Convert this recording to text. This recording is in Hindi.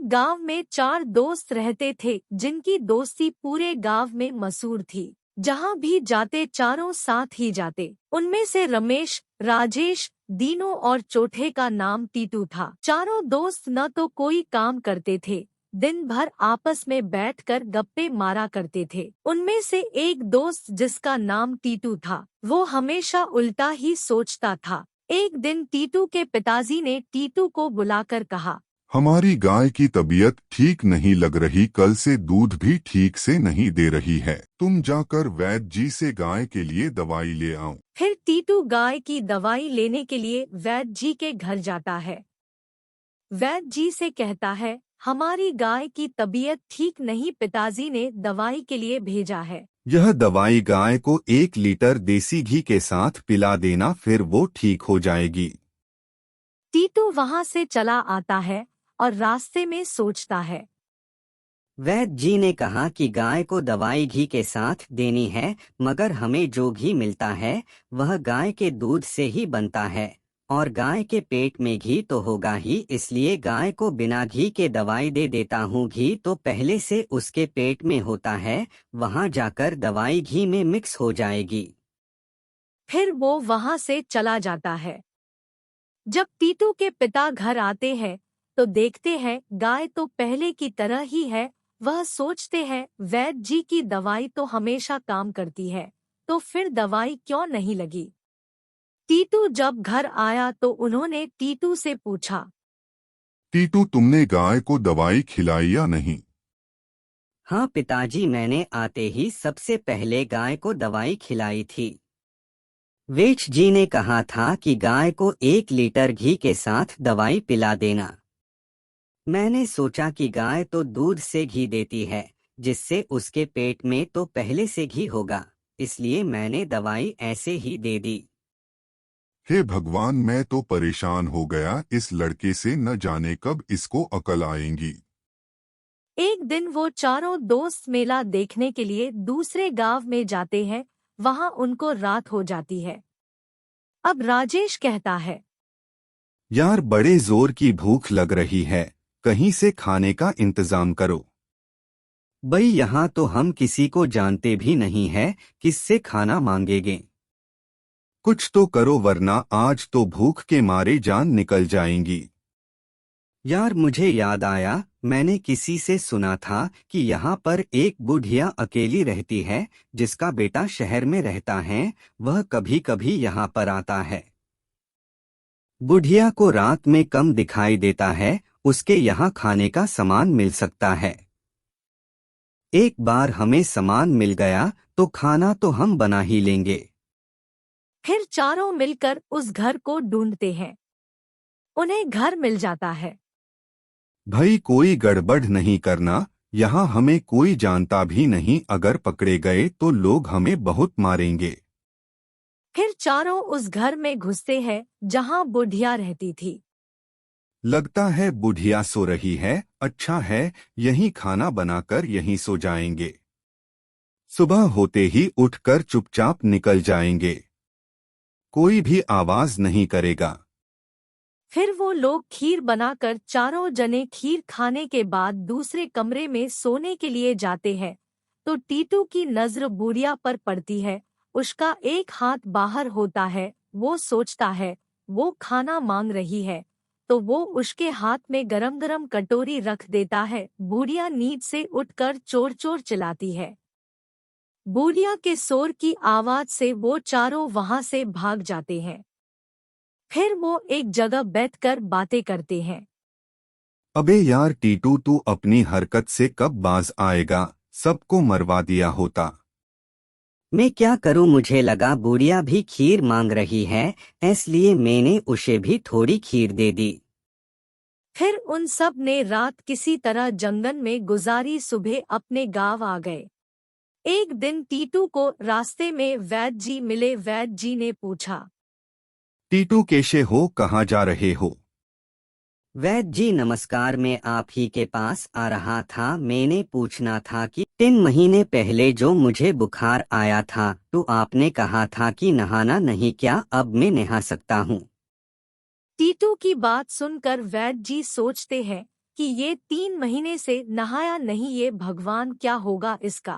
गांव में 4 दोस्त रहते थे जिनकी दोस्ती पूरे गांव में मशहूर थी। जहां भी जाते चारों साथ ही जाते। उनमें से रमेश, राजेश, दीनू और चौथे का नाम टीटू था। चारों दोस्त न तो कोई काम करते थे, दिन भर आपस में बैठकर गप्पे मारा करते थे। उनमें से एक दोस्त जिसका नाम टीटू था, वो हमेशा उल्टा ही सोचता था। एक दिन टीटू के पिताजी ने टीटू को बुलाकर कहा, हमारी गाय की तबीयत ठीक नहीं लग रही, कल से दूध भी ठीक से नहीं दे रही है। तुम जाकर वैद्य जी से गाय के लिए दवाई ले आओ। फिर टीटू गाय की दवाई लेने के लिए वैद्य जी के घर जाता है। वैद्य जी से कहता है, हमारी गाय की तबीयत ठीक नहीं, पिताजी ने दवाई के लिए भेजा है। यह दवाई गाय को 1 लीटर देसी घी के साथ पिला देना, फिर वो ठीक हो जाएगी। टीटू वहाँ से चला आता है और रास्ते में सोचता है। वैद्य जी ने कहा कि गाय को दवाई घी के साथ देनी है, मगर हमें जो घी मिलता है वह गाय के दूध से ही बनता है और गाय के पेट में घी तो होगा ही, इसलिए गाय को बिना घी के दवाई दे देता हूँ। घी तो पहले से उसके पेट में होता है, वहाँ जाकर दवाई घी में मिक्स हो जाएगी। फिर वो वहाँ से चला जाता है। जब टीटू के पिता घर आते हैं तो देखते हैं गाय तो पहले की तरह ही है। वह सोचते हैं वैद्य जी की दवाई तो हमेशा काम करती है, तो फिर दवाई क्यों नहीं लगी। टीटू जब घर आया तो उन्होंने टीटू से पूछा, टीटू, तुमने गाय को दवाई खिलाई या नहीं? हाँ पिताजी, मैंने आते ही सबसे पहले गाय को दवाई खिलाई थी। वैद्य जी ने कहा था कि गाय को 1 लीटर घी के साथ दवाई पिला देना। मैंने सोचा कि गाय तो दूध से घी देती है, जिससे उसके पेट में तो पहले से घी होगा, इसलिए मैंने दवाई ऐसे ही दे दी। हे भगवान, मैं तो परेशान हो गया, इस लड़के से न जाने कब इसको अकल आएगी। एक दिन वो चारों दोस्त मेला देखने के लिए दूसरे गांव में जाते हैं। वहां उनको रात हो जाती है। अब राजेश कहता है, यार, बड़े जोर की भूख लग रही है, कहीं से खाने का इंतजाम करो। भाई, यहाँ तो हम किसी को जानते भी नहीं है, किससे खाना मांगेंगे। कुछ तो करो वरना आज तो भूख के मारे जान निकल जाएंगी। यार, मुझे याद आया, मैंने किसी से सुना था कि यहाँ पर एक बुढ़िया अकेली रहती है, जिसका बेटा शहर में रहता है। वह कभी कभी यहाँ पर आता है। बुढ़िया को रात में कम दिखाई देता है, उसके यहाँ खाने का सामान मिल सकता है। एक बार हमें सामान मिल गया तो खाना तो हम बना ही लेंगे। फिर चारों मिलकर उस घर को ढूंढते हैं। उन्हें घर मिल जाता है। भाई, कोई गड़बड़ नहीं करना, यहाँ हमें कोई जानता भी नहीं, अगर पकड़े गए तो लोग हमें बहुत मारेंगे। फिर चारों उस घर में घुसते हैं जहाँ बुढ़िया रहती थी। लगता है बुढ़िया सो रही है, अच्छा है, यहीं खाना बनाकर यहीं सो जाएंगे। सुबह होते ही उठकर चुपचाप निकल जाएंगे, कोई भी आवाज नहीं करेगा। फिर वो लोग खीर बनाकर चारों जने खीर खाने के बाद दूसरे कमरे में सोने के लिए जाते हैं तो टीटू की नजर बुढ़िया पर पड़ती है। उसका एक हाथ बाहर होता है। वो सोचता है वो खाना मांग रही है तो वो उसके हाथ में गरम गरम कटोरी रख देता है। बुढ़िया नींद से उठकर चोर चोर चिल्लाती है। बुढ़िया के शोर की आवाज से वो चारों वहां से भाग जाते हैं। फिर वो एक जगह बैठकर बातें करते हैं। अबे यार टीटू, तू अपनी हरकत से कब बाज आएगा? सबको मरवा दिया होता। मैं क्या करूं, मुझे लगा बुढ़िया भी खीर मांग रही है, इसलिए मैंने उसे भी थोड़ी खीर दे दी। फिर उन सब ने रात किसी तरह जंगल में गुजारी। सुबह अपने गांव आ गए। एक दिन टीटू को रास्ते में वैद्य जी मिले। वैद्य जी ने पूछा, टीटू कैसे हो, कहाँ जा रहे हो? वैद्य जी नमस्कार, मैं आप ही के पास आ रहा था। मैंने पूछना था कि 3 महीने पहले जो मुझे बुखार आया था तो आपने कहा था कि नहाना नहीं, क्या अब मैं नहा सकता हूँ? टीटू की बात सुनकर वैद्य जी सोचते हैं कि ये 3 महीने से नहाया नहीं, ये भगवान क्या होगा इसका।